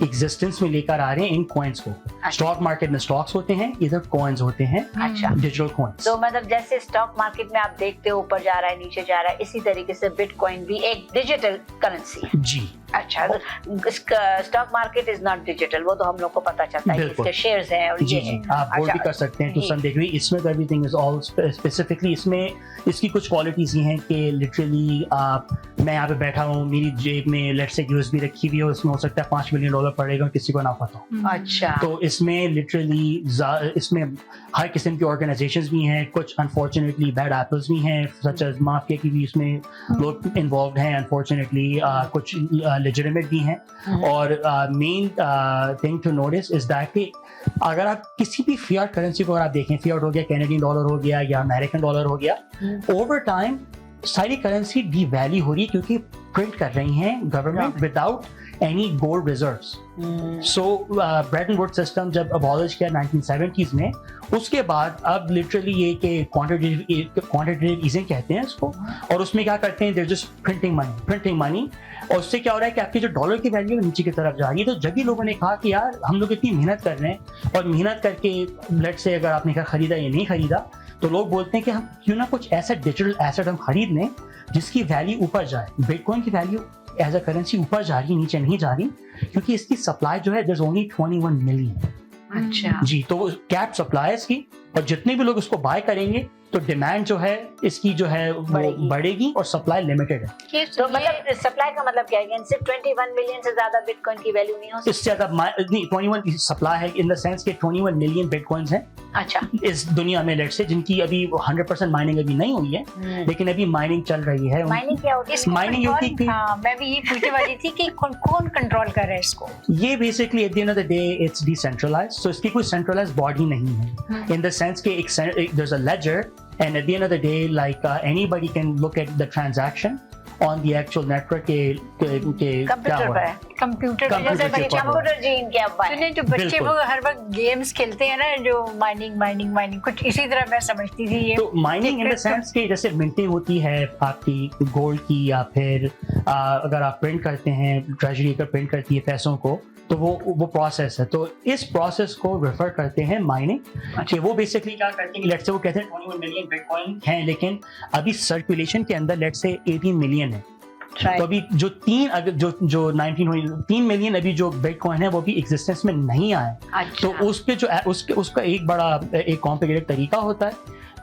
एग्जिस्टेंस में लेकर आ रहे हैं इन कॉइन्स को। स्टॉक मार्केट में स्टॉक्स होते हैं, इधर कॉइन्स होते हैं, अच्छा, डिजिटल कॉइन्स। तो मतलब जैसे स्टॉक मार्केट में आप देखते हो ऊपर जा रहा है नीचे जा रहा है, इसी तरीके से बिटकॉइन भी एक डिजिटल करेंसी है। जी अच्छा, तो stock market is not digital, वो तो हम लोग को पता चलता है कि इसके शेयर्स हैं और जी ये जी है। आप बोल भी कर सकते हैं टू सम डिग्री। इसमें तो एवरीथिंग इज ऑल स्पेसिफिकली, इसमें इसकी कुछ क्वालिटीज ये हैं कि लिटरली मैं यहाँ पे बैठा हूँ, मेरी जेब में लेट्स से यूएसबी रखी हुई है, उसमें हो सकता है $5 मिलियन पड़ेगा, किसी को ना पता हो। अच्छा, तो इसमें लिटरली इसमें हर किस्म की ऑर्गेनाइजेशंस भी हैं, कुछ अनफॉर्चुनेटली बैड एप्पल्स भी हैं, सच एज माफिया की भी इसमें लोग इन्वॉल्व हैं अनफॉर्चुनेटली, कुछ लेजिटिमेट भी हैं। और main thing to notice is that कि अगर आप किसी भी फियाट करेंसी को अगर आप देखें, फियाट हो गया, कैनेडियन डॉलर हो गया या अमेरिकन डॉलर हो गया, ओवर टाइम सारी करेंसी डीवैल्यू हो रही है क्योंकि प्रिंट कर रही हैं government without any gold reserves. So Bretton Woods system जब अबॉलिश किया 1970s में, उसके बाद अब लिटरली ये कि क्वांटिटेटिव ईजिंग कहते हैं इसको, और उसमें क्या करते हैं, देयर जस्ट प्रिंटिंग मनी, और उससे क्या हो रहा है कि आपकी जो डॉलर की वैल्यू नीचे की तरफ जा रही है। तो जब भी लोगों ने कहा कि यार हम लोग इतनी मेहनत कर रहे हैं और मेहनत करके लेट्स से अगर आपने खरीदा या नहीं खरीदा, तो लोग बोलते हैं कि हम क्यों ना कुछ ऐसा डिजिटल एसेट हम खरीद लें जिसकी वैल्यू ऊपर जाए। बिटकॉइन की वैल्यू एज अ करेंसी ऊपर जा रही, नीचे नहीं जा रही, क्योंकि इसकी सप्लाई जो है देयर इज ओनली 21 मिलियन। अच्छा जी, तो कैप सप्लाई है इसकी, और जितने भी लोग इसको बाय करेंगे तो डिमांड जो है इसकी जो है वो बढ़ेगी और सप्लाई लिमिटेड है। तो मतलब सप्लाई का मतलब क्या है, सिर्फ 21 मिलियन से ज्यादा बिटकॉइन की वैल्यू नहीं हो सकती? इससे ज्यादा 21 सप्लाई है इन द सेंस के 21 मिलियन बिटकॉइंस हैं अच्छा, इस दुनिया में, लेट्स से, जिनकी अभी 100% माइनिंग अभी नहीं हुई है, लेकिन अभी माइनिंग चल रही है। माइनिंग क्या होती है? माइनिंग ये होती है, हाँ, मैं भी ये पूछने वाली थी कि कौन कंट्रोल कर रहा है इसको? ये basically at the end of the day it's decentralised, so इसकी कोई सेंट्रलाइज्ड बॉडी नहीं है इन द सेंस के there is a ledger, and at the end of the day like anybody can look at the transaction on the actual network के computer पर है, computer computer gene के अब सुने जो बच्चे वो हर वक्त गेम्स खेलते हैं ना, जो माइनिंग कुछ इसी तरह मैं समझती थी ये। तो माइनिंग इन द सेंस कि जैसे मिंटिंग होती है आपकी गोल्ड की, या फिर अगर आप प्रिंट करते हैं, ट्रेजरी अगर प्रिंट करती है पैसों को, तो वो प्रोसेस है। तो इस प्रोसेस को रेफर करते हैं माइनिंग, कि वो बेसिकली क्या करते हैं, लेट्स से वो कहते हैं 21 मिलियन बिटकॉइन हैं, लेकिन अभी सर्कुलेशन के अंदर लेट्स से 18 मिलियन है। तो अभी जो 3 मिलियन अभी जो बिटकॉइन है वो भी एग्जिस्टेंस में नहीं आए। अच्छा। तो उस पे जो उसका एक बड़ा एक कॉम्प्लिकेटेड तरीका होता है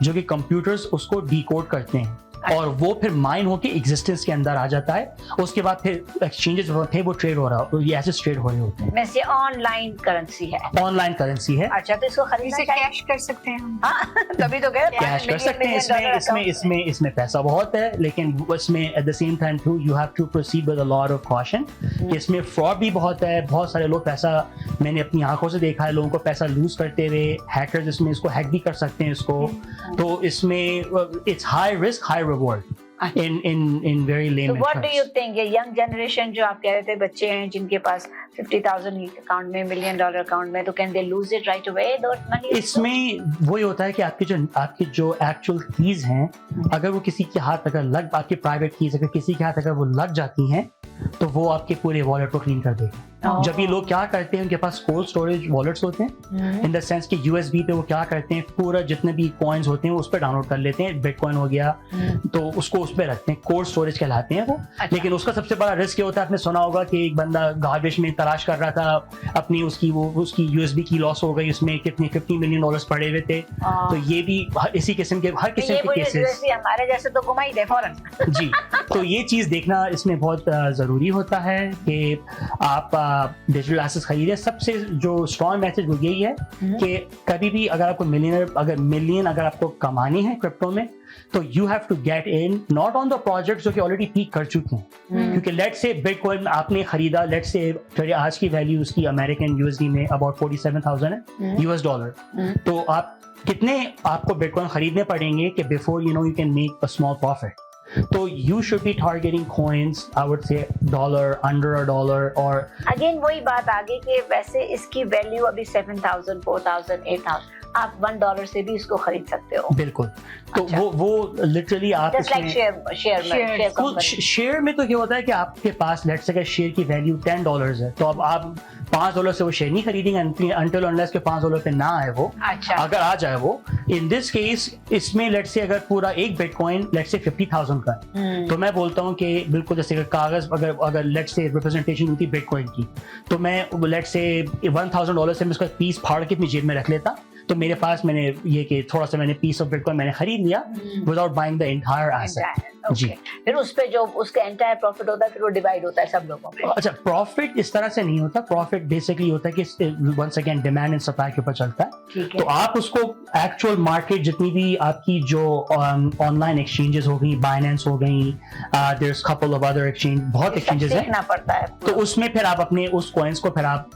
जो कि कंप्यूटर्स उसको डिकोड करते हैं, और वो फिर माइन होके एग्जिस्टेंस के अंदर आ जाता है। उसके बाद फिर एक्सचेंजेस थे वो ट्रेड हो रहा है, ये ऐसे ट्रेड हो रहे होते हैं। वैसे ऑनलाइन करेंसी है, ऑनलाइन करेंसी है। अच्छा, तो इसको खरीदना इसे चाहिए? कैश कर सकते हैं हम? हाँ, तभी तो कह रहे हैं, कैश कर सकते हैं, इसमें पैसा बहुत है, लेकिन इसमें at the same time to you have to proceed with a lot of caution. इसमें फ्रॉड भी बहुत है, बहुत सारे लोग पैसा, मैंने अपनी आंखों से देखा है लोगों को पैसा लूज करते हुए, हैकर्स इसमें इसको हैक भी कर सकते हैं इसको। तो इसमें it's high risk high reward in very So layman what do terms. you think, ये यंग जनरेशन जो आप कह रहे थे, बच्चे हैं जिनके पास 50,000 अकाउंट में, $1 million अकाउंट में, तो can they lose it right away that money? इसमें वही होता है कि आपकी जो एक्चुअल कीज हैं, अगर वो किसी के हाथ अगर आपकी प्राइवेट कीज अगर किसी के हाथ अगर वो लग जाती हैं, तो वो आपके पूरे वॉलेट को क्लीन कर देगा। जब ये लोग क्या करते हैं, उनके पास कोल्ड स्टोरेज वॉलेट्स होते हैं, इन द सेंस कि यूएसबी पे वो क्या करते हैं, पूरा जितने भी कॉइन्स होते हैं उस पर डाउनलोड कर लेते हैं। बिटकॉइन हो गया तो उसको उस पर रखते हैं, कोल्ड स्टोरेज कहलाते हैं वो। लेकिन उसका सबसे बड़ा रिस्क ये होता है, आपने सुना होगा कि एक बंदा गार्बेज में तलाश कर रहा था अपनी, उसकी यूएसबी की लॉस हो गई, उसमें कितने $50 मिलियन पड़े हुए थे। तो ये भी इसी किस्म के हर किस्म के केसेस, हमारे जैसे तो घुमा ही दे फौरन। जी, तो ये चीज देखना इसमें बहुत जरूरी होता है कि आप डिजिटल एसेट्स खरीदें। सबसे जो स्ट्रॉन्ग मैसेज वो यही है कि कभी भी अगर आपको मिलियन अगर आपको कमानी है क्रिप्टो में, तो you have to get in not on the projects जो कि ऑलरेडी पीक कर चुके हैं। क्योंकि लेट्स से बिटकॉइन आपने खरीदा, लेट्स से आज की वैल्यू उसकी अमेरिकन यूएसडी में अबाउट 47,000 है US डॉलर। तो आप कितने आपको बिटकॉइन खरीदने पड़ेंगे कि before you can make a small profit? तो you should be targeting coins, I would say $1, under $1, और अगेन वही बात आ गई कि वैसे इसकी वैल्यू अभी 7,000, 4,000, 8,000, आप $1 से भी इसको खरीद सकते हो। बिल्कुल। तो अच्छा। वो लिटरली आप जस्ट लाइक शेयर शेयर में तो क्या होता है कि आपके पास लेट्स से अगर शेयर की वैल्यू $10 है तो अब आप $5 से वो शेयर नहीं खरीदेंगे until unless के $5 पे ना आए वो। अच्छा। अगर आ जाए वो, इन दिस केस इसमें लेट्स से अगर पूरा एक बिटकॉइन लेट्स से 50,000 का है, तो मैं बोलता हूँ कि बिल्कुल जैसे अगर कागज अगर लेट्स से रिप्रेजेंटेशन होती बिटकॉइन की, तो मैं लेट्स से $1,000 से मैं उसका पीस फाड़ के अपनी जेब में रख लेता, तो मेरे पास मैंने ये कि थोड़ा सा मैंने पीस ऑफ बिटकॉइन मैंने खरीद लिया without buying the entire asset. जी। फिर उस पे जो उसका एंटायर प्रॉफिट होता है फिर वो डिवाइड होता है सब लोगों पे। अच्छा, प्रॉफिट इस तरह से नहीं होता। प्रॉफिट बेसिकली होता है कि once again demand and supply के ऊपर चलता है। ठीक है। तो आप उसको एक्चुअल मार्केट जितनी भी आपकी जो ऑनलाइन एक्सचेंजेस हो गई, बाइनेंस हो गई, there is couple of other exchange, बहुत एक्सचेंजेस हैं, देखना पड़ता है। तो उसमें फिर आप अपने उस कॉइन्स को फिर आप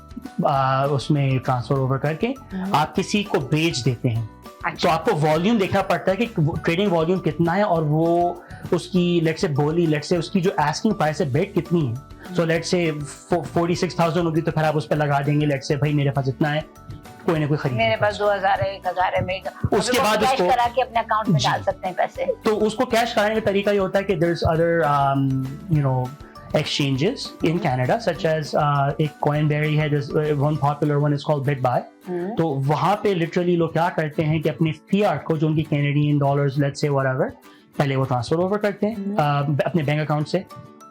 उसमें ट्रांसफर ओवर करके आप किसी को बेच देते हैं। तो आपको वॉल्यूम देखना पड़ता है कि ट्रेडिंग वॉल्यूम कितना है और वो उसकी लेट्स से बोली लेट्स से उसकी जो आस्किंग प्राइस है बेट कितनी है। सो लेट्स से 46,000 होगी तो फिर आप उस पर लगा देंगे लेट्स से भाई मेरे पास इतना है, कोई ना कोई खरीद, मेरे पास 2,000 है, 1,000 है, मैं उसके बाद कैश उसको करा के अपने अकाउंट में डाल सकते हैं पैसे। तो उसको कैश कराने का तरीका ये होता है कि there is other you know exchanges in Canada such as एक Coinberry है, one popular one is called BitBuy। तो वहाँ पे लिटरली लोग क्या करते हैं कि अपने fiat को जो उनकी Canadian dollars let's say whatever पहले वो ट्रांसफर ओवर करते हैं अपने बैंक अकाउंट से,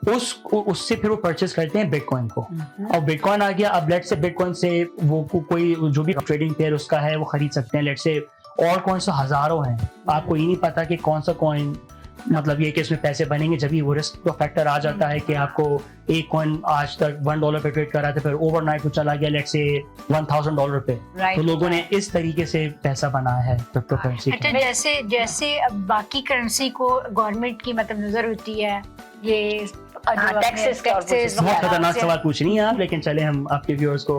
उससे फिर वो परचेज करते हैं बिटकॉइन को। और बिटकॉइन आ गया, अब लेट्स से बिटकॉइन से वो कोई जो भी ट्रेडिंग पेयर उसका है वो खरीद सकते हैं। लेट्स से और कौन सा हजारों हैं, आपको ये नहीं पता कि कौन सा कॉइन मतलब ये कि इसमें पैसे बनेंगे। जब भी वो रिस्क का फैक्टर आ जाता है कि आपको एक कॉइन आज तक $1 पे ट्रेड कर रहा था, फिर ओवरनाइट वो चला गया लेट्स से $1,000 पे, तो लोगों ने इस तरीके से पैसा बनाया है क्रिप्टो करेंसी। अच्छा, जैसे अब बाकी करेंसी को गवर्नमेंट की मतलब नजर होती है, ये टैक्सेस बहुत खतरनाक सवाल पूछ रही हैं आप, लेकिन चले हम आपके व्यूअर्स को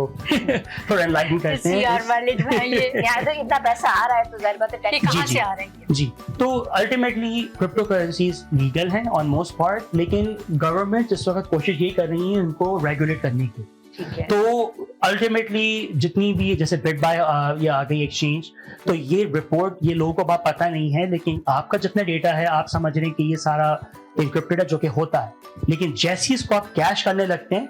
थोड़ा एनलाइटन करते हैं। सीआर वाले जो है ये यहाँ तो इतना पैसा आ रहा है तो जाहिर बात है टैक्स कहाँ से आ रहा है? जी, तो अल्टीमेटली क्रिप्टो करेंसीज लीगल हैं ऑन मोस्ट पार्ट, लेकिन गवर्नमेंट इस वक्त कोशिश ये कर रही है उनको रेगुलेट करने की। तो अल्टीमेटली जितनी भी जैसे BitBuy या आ गई एक्सचेंज, तो ये रिपोर्ट ये लोगों को बात पता नहीं है, लेकिन आपका जितना डेटा है आप समझ रहे हैं कि ये सारा एन्क्रिप्टेड है जो कि होता है, लेकिन जैसे ही इसको आप कैश करने लगते हैं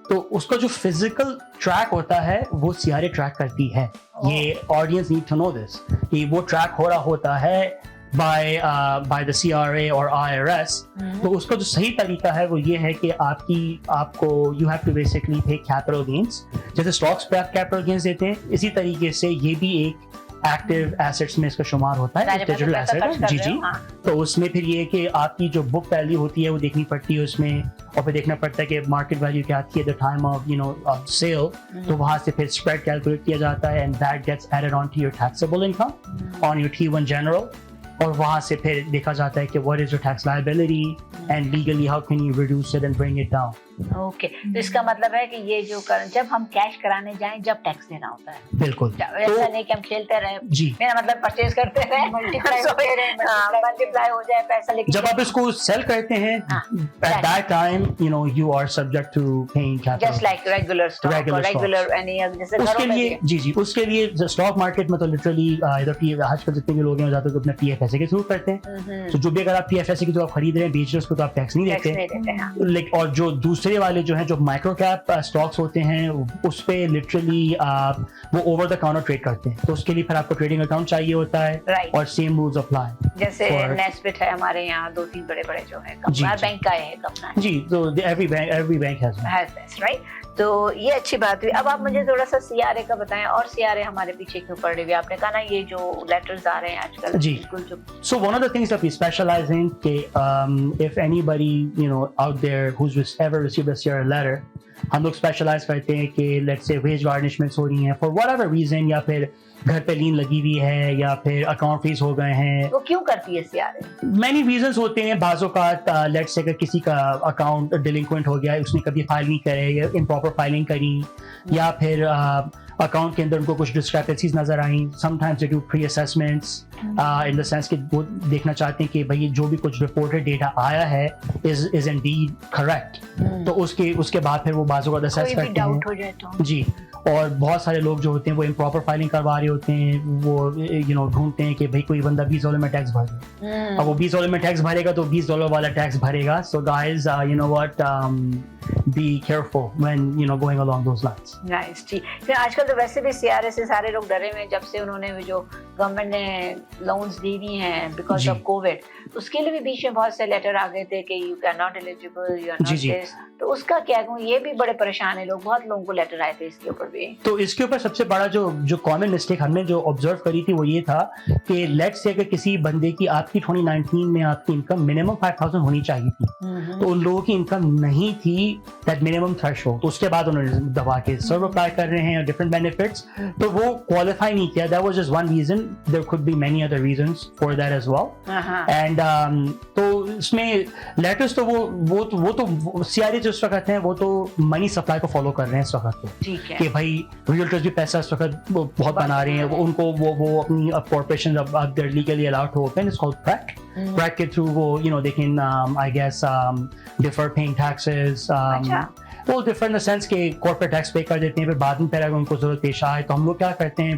तो उसका जो फिजिकल ट्रैक होता है वो CRA ट्रैक करती है। ये audience need to know this कि वो ट्रैक हो रहा होता है by the CRA और IRS। तो उसका जो सही तरीका है वो ये है कि आपको you have to basically pay capital gains। जैसे स्टॉक्स पे आप कैपिटल गेन्स देते हैं, इसी तरीके से ये भी एक एक्टिव एसेट्स में इसका शुमार होता है, डिजिटल एसेट। जी जी। तो उसमें फिर ये कि आपकी जो बुक वैल्यू होती है वो देखनी पड़ती है उसमें, और फिर देखना पड़ता है कि मार्केट वैल्यू क्या थी at the time of of sale. तो वहां से फिर स्प्रेड कैलकुलेट किया जाता है and that gets added on to your taxable income on your T1 general, और वहां से फिर देखा जाता है कि what is your tax liability and legally how can you reduce it and bring it down. Okay, तो इसका मतलब है कि ये जो जब हम कैश कराने जाएं जब टैक्स देना होता है। बिल्कुल, ऐसा नहीं कि हम खेलते रहे जी, मेरा मतलब परचेज करते रहे, मल्टीप्लाई हो जाए पैसा, लेकिन जब आप इसको सेल करते हैं at that time you are subject to paying capital just like regular stock, regular any जैसे उसके लिए। जी जी, उसके लिए स्टॉक मार्केट में तो लिटरली इधर आजकल जितने भी लोग हैं ज्यादातर तो अपने PFSA के थ्रू करते हैं। तो जो भी अगर आप PFSA की जो आप खरीद रहे हैं बेच रहे हैं उसको तो आप टैक्स नहीं देते। लेकिन और जो दूसरे वाले जो हैं जो माइक्रो कैप स्टॉक्स होते हैं उस पे लिटरली आप वो ओवर द काउंटर ट्रेड करते हैं, तो उसके लिए फिर आपको ट्रेडिंग अकाउंट चाहिए होता है और सेम रूल्स अप्लाई। जैसे नेस्बिट है हमारे यहाँ 2-3 बड़े जो है, हर बैंक का है अपना जी, तो every bank has this, right. तो ये अच्छी बात हुई। अब आप मुझे थोड़ा सा CRA का बताएं, और CRA हमारे पीछे क्यों पड़ रही है? आपने कहा ना ये जो लेटर्स आ रहे हैं आजकल जी, so one of the things that we specialize in if anybody out there who's ever received a CRA letter, हम लोग स्पेशलाइज करते हैं कि लेट्स से वेज गार्निशमेंट्स हो रही हैं फॉर व्हाटएवर रीजन, या फिर घर पे लीन लगी हुई है, या फिर अकाउंट फ्रीज हो गए हैं। वो क्यों करती है CRA? मैनी रीजंस होते हैं। बाजों का लेट्स से अगर किसी का अकाउंट डिलिंक्वेंट हो गया है, उसने कभी फाइल नहीं करे या इम्प्रॉपर फाइलिंग करी, या फिर अकाउंट के अंदर उनको कुछ डिस्क्रिपेंसीज नजर आई। Sometimes they do pre assessments in the sense कि वो देखना चाहते हैं कि भाई जो भी कुछ रिपोर्टेड डेटा आया है इज इंडीड करेक्ट। तो उसके बाद फिर वो बाजों का असेस करते हैं। डाउट हो जाए तो जी, और बहुत सारे लोग जो होते हैं वो इम्प्रॉपर फाइलिंग करवा रहे होते हैं, वो ढूंढते हैं कि भाई कोई बंदा $20 में टैक्स भर दे। अब वो $20 में टैक्स भरेगा तो $20 वाला टैक्स भरेगा। So guys be careful when going along those lines. Nice जी। फिर आजकल तो वैसे भी CRA से सारे लोग डरे हुए हैं, जब से उन्होंने जो गवर्नमेंट ने लोन्स दी हुई हैं बिकॉज ऑफ कोविड, उसके लिए भी बीच में बहुत से लेटर आ गए थे कि you can not eligible, you are not this. तो उसका क्या कहूँ, ये भी बड़े परेशान है लोग, बहुत लोगों को लेटर आए थे इसके ऊपर भी। तो इसके ऊपर सबसे बड़ा जो कॉमन मिस्टेक हमने जो ऑब्जर्व करी थी वो ये था कि लेट्स से अगर किसी बंदे की आपकी 2019 में आपकी इनकम मिनिमम 5,000 होनी चाहिए थी, तो उन लोगों की इनकम नहीं थी दैट मिनिमम थ्रेशोल्ड। उसके बाद उन्होंने दबा के सर्व अप्लाई कर रहे हैं डिफरेंट बेनिफिट्स, तो वो क्वालिफाई नहीं किया। That was just one reason, there could be many other reasons for that as well. And तो इसमें लेटर्स तो वो तो सीआरए जो इस वक्त कहते हैं वो तो मनी सप्लाई को फॉलो कर रहे हैं इस वक्त, तो ठीक है कि भाई रियल्टर्स भी पैसा इस वक्त बहुत बना रहे हैं, उनको वो अपनी कॉर्पोरेशन अब there legally allowed to open, it's called PRAC के थ्रू वो they can I guess defer paying taxes, वो डिफरेंट इन द सेंस कि कॉर्पोरेट टैक्स पे कर देते हैं, फिर बाद में फिर अगर उनको जरूरत पेश आए तो हम लोग क्या करते हैं,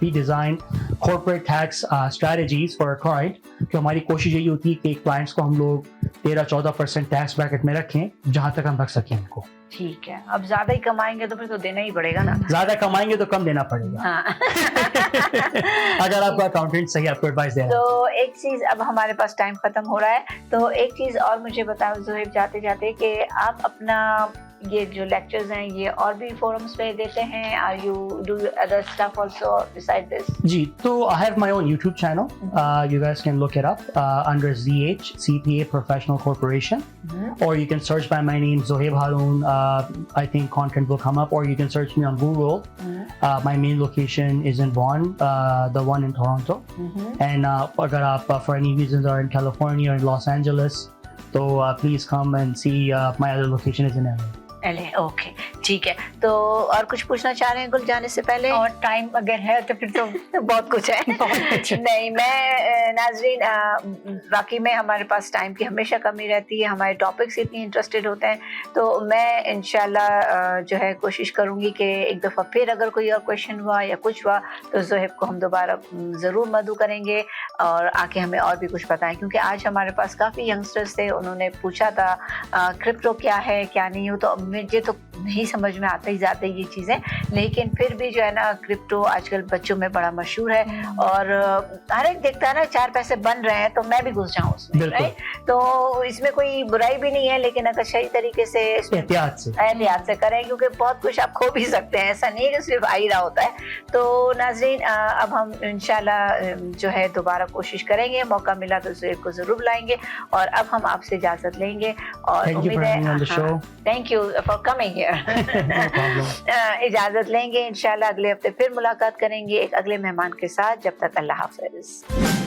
we design corporate tax strategies for a client, कि हमारी कोशिश यही होती है कि क्लाइंट्स को हम लोग 13-14% टैक्स ब्रैकेट में रखें जहां तक हम रख सकें उनको। ठीक है। अब ज्यादा ही कमाएंगे तो फिर तो देना ही पड़ेगा ना। ज्यादा कमाएंगे तो कम देना पड़ेगा। हाँ। अगर आपका अकाउंटेंट सही आपको एडवाइस दे रहा है। तो एक चीज, अब हमारे पास टाइम खत्म हो रहा है, तो एक चीज और मुझे बताओ ज़ोहैब जाते जाते कि आप अपना ये जो लेक्चर्स हैं ये और भी फोरम्स पे देते हैं, are you do other stuff also beside this? जी, तो I have my own YouTube channel. You guys can look it up under ZH CPA Professional Corporation, or you can search by my name Zohaib Haroon. I think content will come up, or you can search me on Google. My main location is in Vaughan, the one in Toronto. And agar aap for any reasons are in California or in Los Angeles, so please come and see. My other location is in LA. Okay, ठीक है। तो और कुछ पूछना चाह रहे हैं गुल जाने से पहले? और टाइम अगर है तो फिर तो बहुत कुछ है। नहीं, मैं नाजरीन वाकई में हमारे पास टाइम की हमेशा कमी रहती है, हमारे टॉपिक्स इतनी इंटरेस्टेड होते हैं, तो मैं इंशाल्लाह जो है कोशिश करूंगी कि एक दफ़ा फिर अगर कोई और क्वेश्चन हुआ या कुछ हुआ तो ज़ोहैब को हम दोबारा ज़रूर मदऊ करेंगे और आके हमें और भी कुछ बताएं, क्योंकि आज हमारे पास काफ़ी यंगस्टर्स थे, उन्होंने पूछा था क्रिप्टो क्या है क्या नहीं हो, तो मुझे तो नहीं समझ में आते ही जाते ये चीज़ें, लेकिन फिर भी जो है ना क्रिप्टो आजकल बच्चों में बड़ा मशहूर है और हर एक देखता है ना 4 पैसे बन रहे हैं तो मैं भी घुस जाऊँ उसमें, राइट? तो इसमें कोई बुराई भी नहीं है, लेकिन अगर सही तरीके से एहतियात से करें, क्योंकि बहुत कुछ आप खो भी सकते हैं, ऐसा नहीं है कि सिर्फ आ ही रहा होता है। तो नाज़रीन अब हम इंशाल्लाह जो है दोबारा कोशिश करेंगे, मौका मिला तो ज़ोहैब को ज़रूर बुलाएंगे और अब हम आपसे इजाज़त लेंगे और उम्मीद है thank you for coming here. इजाज़त लेंगे, इंशाल्लाह अगले हफ्ते फिर मुलाकात करेंगे एक अगले मेहमान के साथ। जब तक अल्लाह हाफ़िज़।